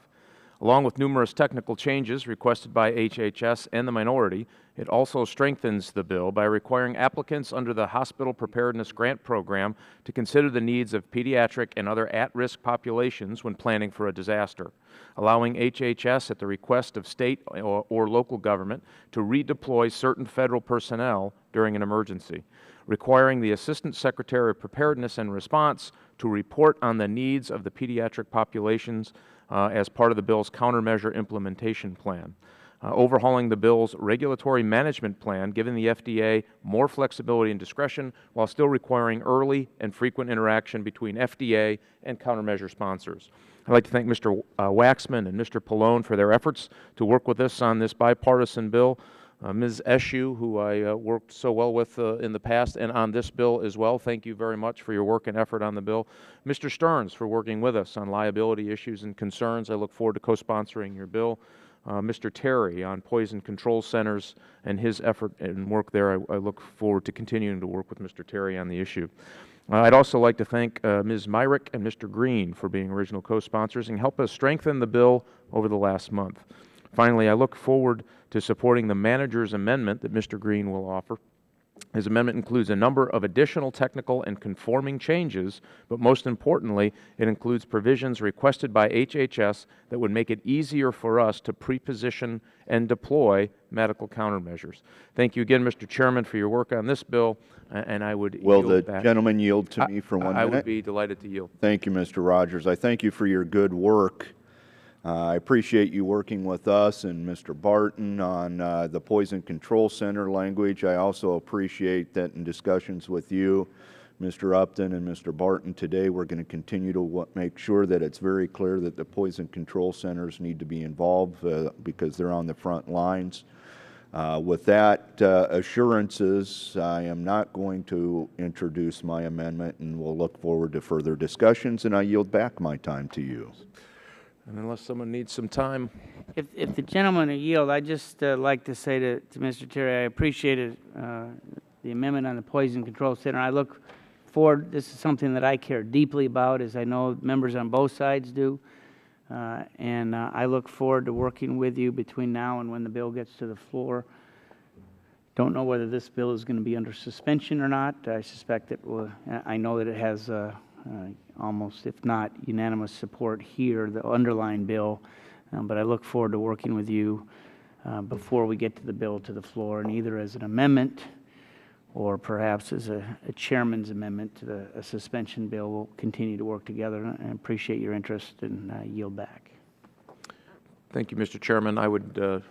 Along with numerous technical changes requested by HHS and the minority, it also strengthens the bill by requiring applicants under the Hospital Preparedness Grant Program to consider the needs of pediatric and other at-risk populations when planning for a disaster, allowing HHS at the request of state or local government to redeploy certain federal personnel during an emergency, requiring the Assistant Secretary of Preparedness and Response to report on the needs of the pediatric populations as part of the bill's countermeasure implementation plan. Overhauling the bill's regulatory management plan, giving the FDA more flexibility and discretion while still requiring early and frequent interaction between FDA and countermeasure sponsors. I'd like to thank Mr. Waxman and Mr. Pallone for their efforts to work with us on this bipartisan bill. Ms. Eshoo, who I worked so well with in the past and on this bill as well, thank you very much for your work and effort on the bill. Mr. Stearns for working with us on liability issues and concerns. I look forward to co-sponsoring your bill. Mr. Terry on poison control centers and his effort and work there. I look forward to continuing to work with Mr. Terry on the issue. I'd also like to thank Ms. Myrick and Mr. Green for being original co-sponsors and help us strengthen the bill over the last month. Finally, I look forward to supporting the manager's amendment that Mr. Green will offer. His amendment includes a number of additional technical and conforming changes, but most importantly, it includes provisions requested by HHS that would make it easier for us to pre-position and deploy medical countermeasures. Thank you again, Mr. Chairman, for your work on this bill, and I would Will yield the back. gentleman yield to me for 1 minute? I would be delighted to yield. Thank you, Mr. Rogers. I thank you for your good work. I appreciate you working with us and Mr. Barton on the Poison Control Center language. I also appreciate that in discussions with you, Mr. Upton and Mr. Barton today, we're going to continue to make sure that it's very clear that the Poison Control Centers need to be involved because they're on the front lines. With that assurances, I am not going to introduce my amendment, and we'll look forward to further discussions, and I yield back my time to you. And unless someone needs some time. If the gentleman will yield, I'd just like to say to Mr. Terry, I appreciated the amendment on the Poison Control Center. I look forward, this is something that I care deeply about, as I know members on both sides do. And I look forward to working with you between now and when the bill gets to the floor. Don't know whether this bill is going to be under suspension or not. I suspect it will. I know that it has almost, if not unanimous support here, the underlying bill, but I look forward to working with you before we get to the bill to the floor, and either as an amendment or perhaps as a chairman's amendment to a suspension bill. We'll continue to work together, and I appreciate your interest, and yield back. Thank you, Mr. Chairman. I would,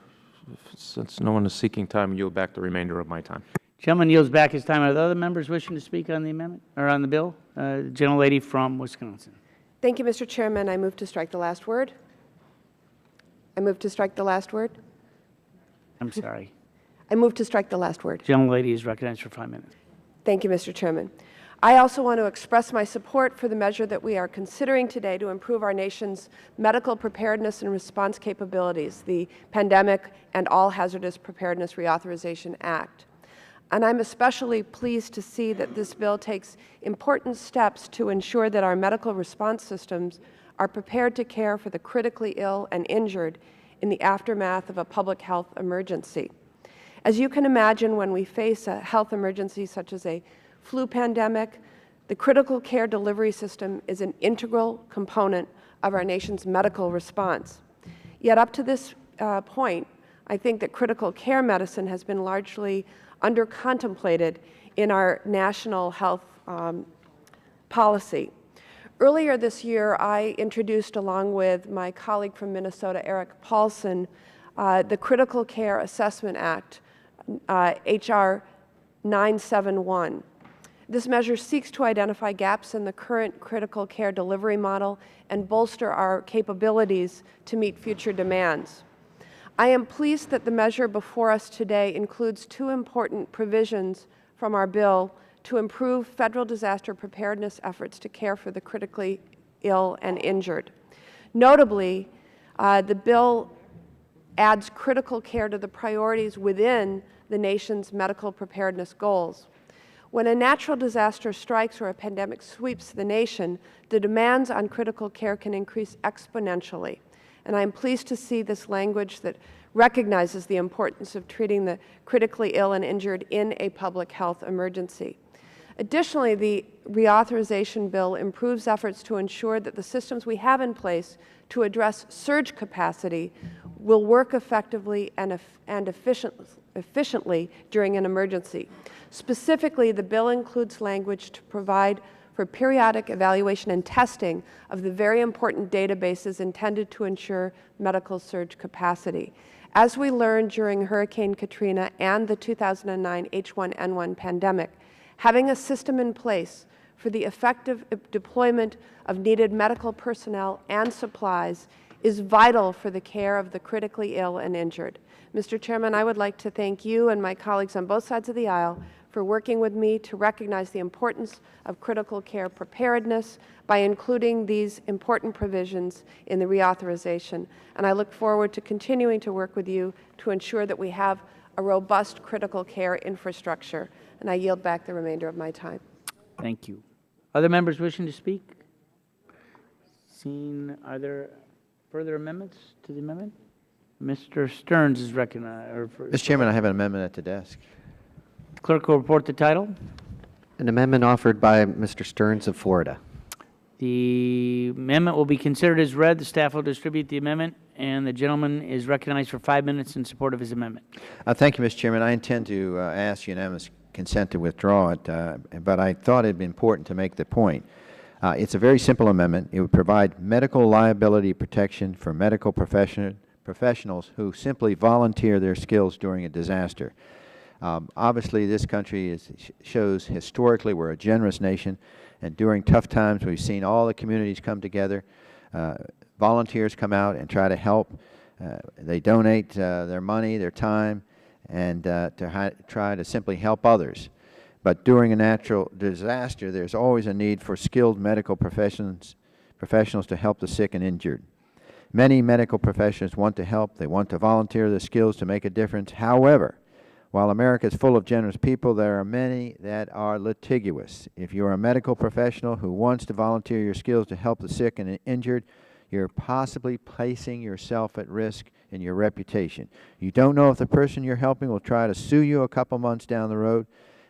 since no one is seeking time, yield back the remainder of my time. Gentleman yields back his time. Are there other members wishing to speak on the amendment or on the bill? Gentlelady from Wisconsin. Thank you, Mr. Chairman. I move to strike the last word. I move to strike the last word. I'm sorry. I move to strike the last word. Gentlelady is recognized for 5 minutes. Thank you, Mr. Chairman. I also want to express my support for the measure that we are considering today to improve our nation's medical preparedness and response capabilities, the Pandemic and All Hazardous Preparedness Reauthorization Act. And I'm especially pleased to see that this bill takes important steps to ensure that our medical response systems are prepared to care for the critically ill and injured in the aftermath of a public health emergency. As you can imagine, when we face a health emergency such as a flu pandemic, the critical care delivery system is an integral component of our nation's medical response. Yet up to this point, I think that critical care medicine has been largely under-contemplated in our national health policy. Earlier this year, I introduced, along with my colleague from Minnesota, Eric Paulson, the Critical Care Assessment Act, H.R. 971. This measure seeks to identify gaps in the current critical care delivery model and bolster our capabilities to meet future demands. I am pleased that the measure before us today includes two important provisions from our bill to improve federal disaster preparedness efforts to care for the critically ill and injured. Notably, the bill adds critical care to the priorities within the nation's medical preparedness goals. When a natural disaster strikes or a pandemic sweeps the nation, the demands on critical care can increase exponentially. And I am pleased to see this language that recognizes the importance of treating the critically ill and injured in a public health emergency. Additionally, the reauthorization bill improves efforts to ensure that the systems we have in place to address surge capacity will work effectively and efficiently during an emergency. Specifically, the bill includes language to provide for periodic evaluation and testing of the very important databases intended to ensure medical surge capacity. As we learned during Hurricane Katrina and the 2009 H1N1 pandemic, having a system in place for the effective deployment of needed medical personnel and supplies is vital for the care of the critically ill and injured. Mr. Chairman, I would like to thank you and my colleagues on both sides of the aisle for working with me to recognize the importance of critical care preparedness by including these important provisions in the reauthorization. And I look forward to continuing to work with you to ensure that we have a robust critical care infrastructure. And I yield back the remainder of my time. Thank you. Other members wishing to speak? Seen, are there further amendments to the amendment? Mr. Stearns is recognized. Mr. Chairman, I have an amendment at the desk. Clerk will report the title. An amendment offered by Mr. Stearns of Florida. The amendment will be considered as read. The staff will distribute the amendment, and the gentleman is recognized for 5 minutes in support of his amendment. Thank you, Mr. Chairman. I intend to ask unanimous consent to withdraw it, but I thought it would be important to make the point. It's a very simple amendment. It would provide medical liability protection for medical professionals who simply volunteer their skills during a disaster. Obviously, this country shows historically we're a generous nation, and during tough times we've seen all the communities come together. Volunteers come out and try to help. They donate their money, their time, and try to simply help others. But during a natural disaster, there's always a need for skilled medical professionals to help the sick and injured. Many medical professionals want to help. They want to volunteer their skills to make a difference. However, while America is full of generous people, there are many that are litigious. If you're a medical professional who wants to volunteer your skills to help the sick and injured, you're possibly placing yourself at risk in your reputation. You don't know if the person you're helping will try to sue you a couple months down the road,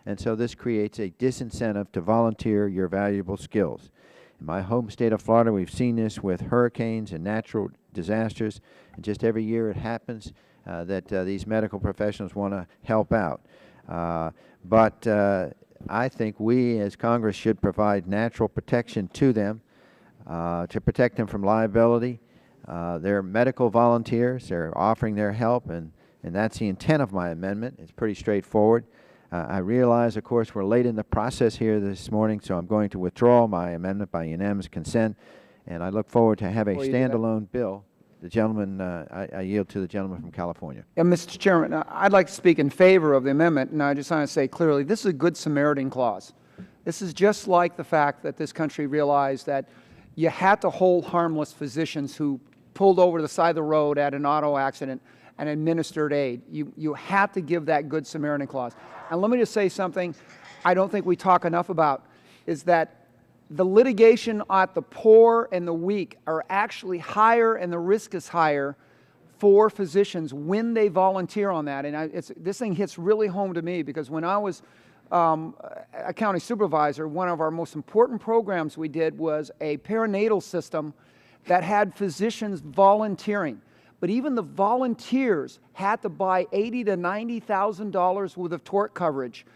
and so this creates a disincentive to volunteer your valuable skills. In my home state of Florida, we've seen this with hurricanes and natural disasters, and just every year it happens that these medical professionals want to help out. But I think we as Congress should provide natural protection to them to protect them from liability. They're medical volunteers. They're offering their help, and that's the intent of my amendment. It's pretty straightforward. I realize, of course, we're late in the process here this morning, so I'm going to withdraw my amendment by unanimous consent, and I look forward to have a standalone bill. The gentleman, I yield to the gentleman from California. Yeah, Mr. Chairman, I'd like to speak in favor of the amendment, and I just want to say clearly, this is a Good Samaritan clause. This is just like the fact that this country realized that you had to hold harmless physicians who pulled over to the side of the road at an auto accident and administered aid. You have to give that Good Samaritan clause. And let me just say something I don't think we talk enough about, is that the litigation at the poor and the weak are actually higher, and the risk is higher for physicians when they volunteer on that. And this thing hits really home to me, because when I was a county supervisor, one of our most important programs we did was a perinatal system that had physicians volunteering. But even the volunteers had to buy $80,000 to $90,000 worth of tort coverage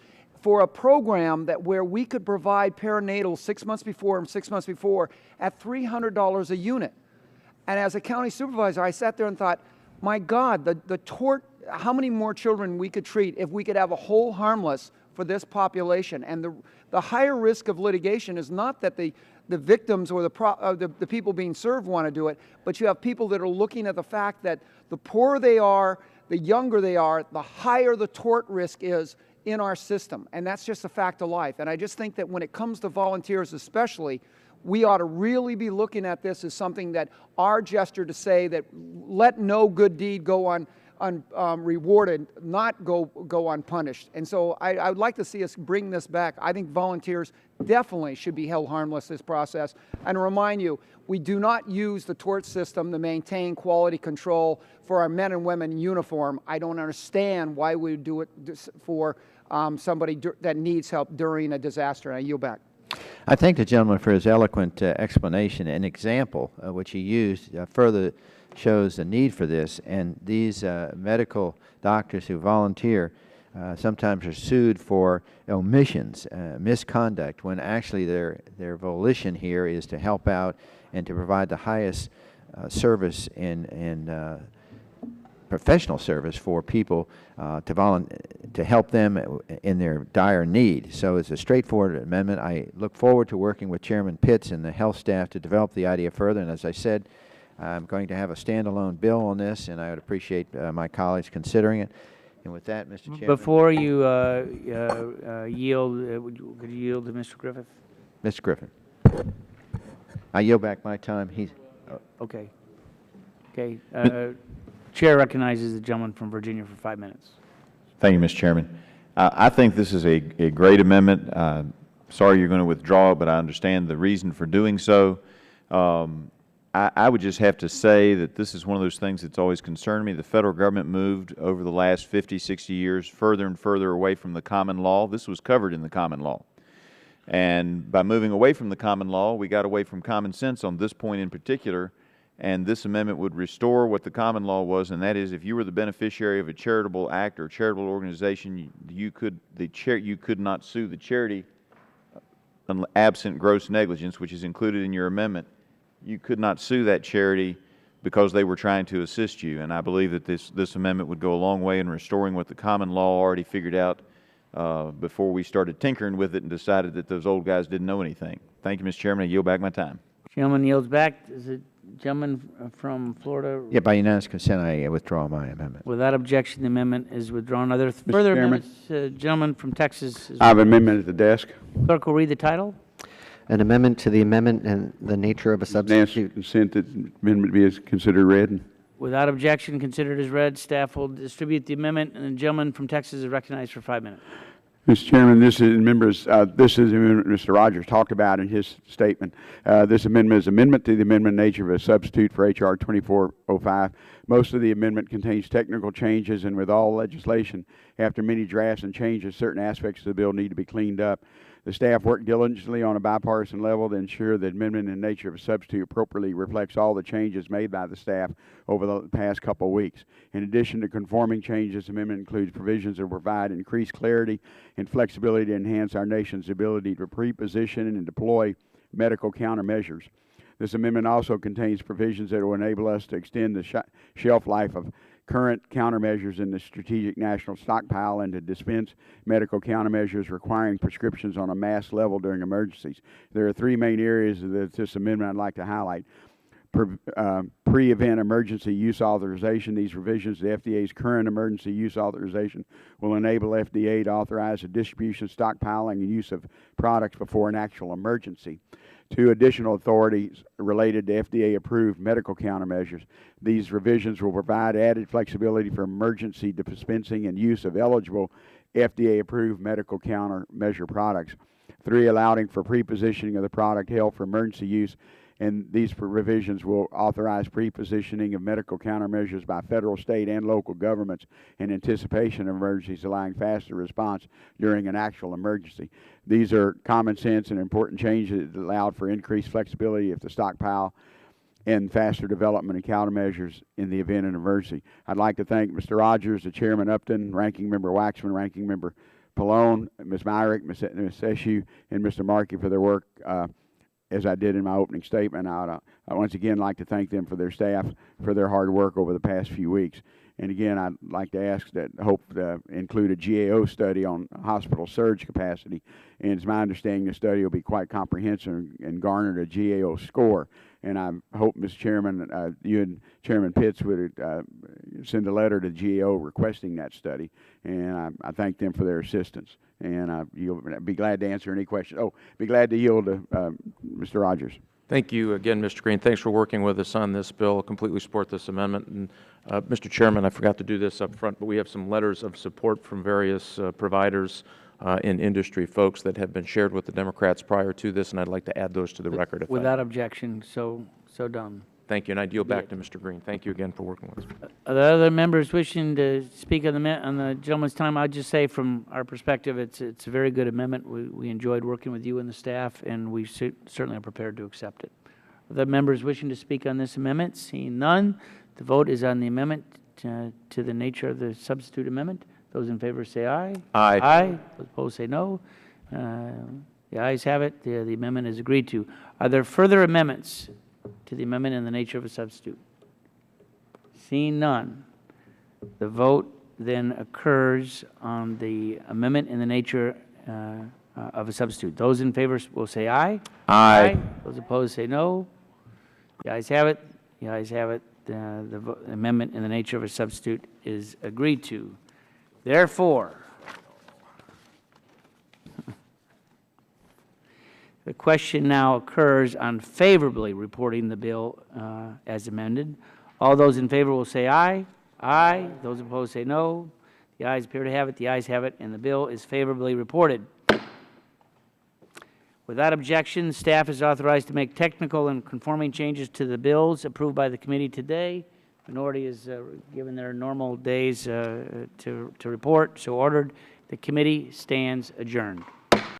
for a program where we could provide perinatal 6 months before and 6 months before at $300 a unit. And as a county supervisor, I sat there and thought, my God, the tort, how many more children we could treat if we could have a whole harmless for this population. And the higher risk of litigation is not that the victims or the people being served want to do it, but you have people that are looking at the fact that the poorer they are, the younger they are, the higher the tort risk is in our system. And that's just a fact of life. And I just think that when it comes to volunteers especially, we ought to really be looking at this as something that our gesture to say that let no good deed go rewarded, not go unpunished. And so I would like to see us bring this back. I think volunteers definitely should be held harmless this process. And remind you, we do not use the tort system to maintain quality control for our men and women in uniform. I don't understand why we would do it for somebody that needs help during a disaster. And I yield back. I thank the gentleman for his eloquent explanation and example, which he used, further shows the need for this. And these medical doctors who volunteer sometimes are sued for omissions, misconduct, when actually their volition here is to help out and to provide the highest service and professional service for people to help them in their dire need. So it's a straightforward amendment. I look forward to working with Chairman Pitts and the health staff to develop the idea further. And as I said, I'm going to have a standalone bill on this, and I would appreciate my colleagues considering it. And with that, Mr. Chairman. Before you yield, could you yield to Mr. Griffith? Mr. Griffin. I yield back my time. He's okay. Okay. Chair recognizes the gentleman from Virginia for 5 minutes. Thank you, Mr. Chairman. I think this is a great amendment. Sorry you're going to withdraw, but I understand the reason for doing so. I would just have to say that this is one of those things that's always concerned me. The Federal Government moved over the last 50, 60 years further and further away from the common law. This was covered in the common law. And by moving away from the common law, we got away from common sense on this point in particular. And this amendment would restore what the common law was, and that is if you were the beneficiary of a charitable act or charitable organization, you could not sue the charity absent gross negligence, which is included in your amendment. You could not sue that charity because they were trying to assist you. And I believe that this amendment would go a long way in restoring what the common law already figured out before we started tinkering with it and decided that those old guys didn't know anything. Thank you, Mr. Chairman. I yield back my time. Gentleman yields back. Is it gentleman from Florida? Yeah, by unanimous consent, I withdraw my amendment. Without objection, the amendment is withdrawn. Are there further amendments? Gentleman from Texas. I have an amendment at the desk. Clerk will read the title. An amendment to the amendment and the nature of a substitute. Consent that amendment be considered read. Without objection, considered as read. Staff will distribute the amendment, and the gentleman from Texas is recognized for 5 minutes. Mr. Chairman, this is the amendment Mr. Rogers talked about in his statement. This amendment is amendment to the amendment nature of a substitute for H.R. 2405. Most of the amendment contains technical changes, and with all legislation, after many drafts and changes, certain aspects of the bill need to be cleaned up. The staff worked diligently on a bipartisan level to ensure the amendment in nature of a substitute appropriately reflects all the changes made by the staff over the past couple of weeks. In addition to conforming changes, the amendment includes provisions that provide increased clarity and flexibility to enhance our nation's ability to pre-position and deploy medical countermeasures. This amendment also contains provisions that will enable us to extend the shelf life of current countermeasures in the strategic national stockpile and to dispense medical countermeasures requiring prescriptions on a mass level during emergencies. There are three main areas of this amendment I'd like to highlight. Pre-event emergency use authorization. These revisions to FDA's current emergency use authorization will enable FDA to authorize the distribution, stockpiling, and use of products before an actual emergency. 2 additional authorities related to FDA-approved medical countermeasures. These revisions will provide added flexibility for emergency dispensing and use of eligible FDA-approved medical countermeasure products. 3, allowing for pre-positioning of the product held for emergency use, and these revisions will authorize pre-positioning of medical countermeasures by federal, state, and local governments in anticipation of emergencies, allowing faster response during an actual emergency. These are common sense and important changes that allowed for increased flexibility of the stockpile and faster development of countermeasures in the event of an emergency. I'd like to thank Mr. Rogers, the Chairman Upton, Ranking Member Waxman, Ranking Member Pallone, Ms. Myrick, Ms. Eshew, and Mr. Markey for their work as I did in my opening statement. I once again like to thank them for their staff, for their hard work over the past few weeks. And again, I'd like to ask that, hope to include a GAO study on hospital surge capacity. And it's my understanding the study will be quite comprehensive and garnered a GAO score. And I hope, Mr. Chairman, you and Chairman Pitts would send a letter to GAO requesting that study. And I thank them for their assistance. And you'll be glad to answer any questions. Oh, be glad to yield to Mr. Rogers. Thank you again, Mr. Green. Thanks for working with us on this bill. I completely support this amendment. And, Mr. Chairman, I forgot to do this up front, but we have some letters of support from various providers in industry, folks that have been shared with the Democrats prior to this, and I'd like to add those to the record. If Without objection, so done. Thank you, and I yield back to Mr. Green. Thank you again for working with us. Are there other members wishing to speak on the gentleman's time? I'd just say from our perspective, it's a very good amendment. We enjoyed working with you and the staff, and we certainly are prepared to accept it. Are there members wishing to speak on this amendment? Seeing none, the vote is on the amendment to the nature of the substitute amendment. Those in favor say aye. Aye. Aye. Those opposed say no. The ayes have it. The amendment is agreed to. Are there further amendments to the amendment in the nature of a substitute? Seeing none, the vote then occurs on the amendment in the nature of a substitute. Those in favor will say aye. Aye. Those opposed say no. The ayes have it. The ayes have it. The amendment in the nature of a substitute is agreed to. Therefore, the question now occurs on favorably reporting the bill as amended. All those in favor will say aye. Aye. Those opposed say no. The ayes appear to have it. The ayes have it, and the bill is favorably reported. Without objection, staff is authorized to make technical and conforming changes to the bills approved by the committee today. Minority is given their normal days to report, so ordered. The committee stands adjourned.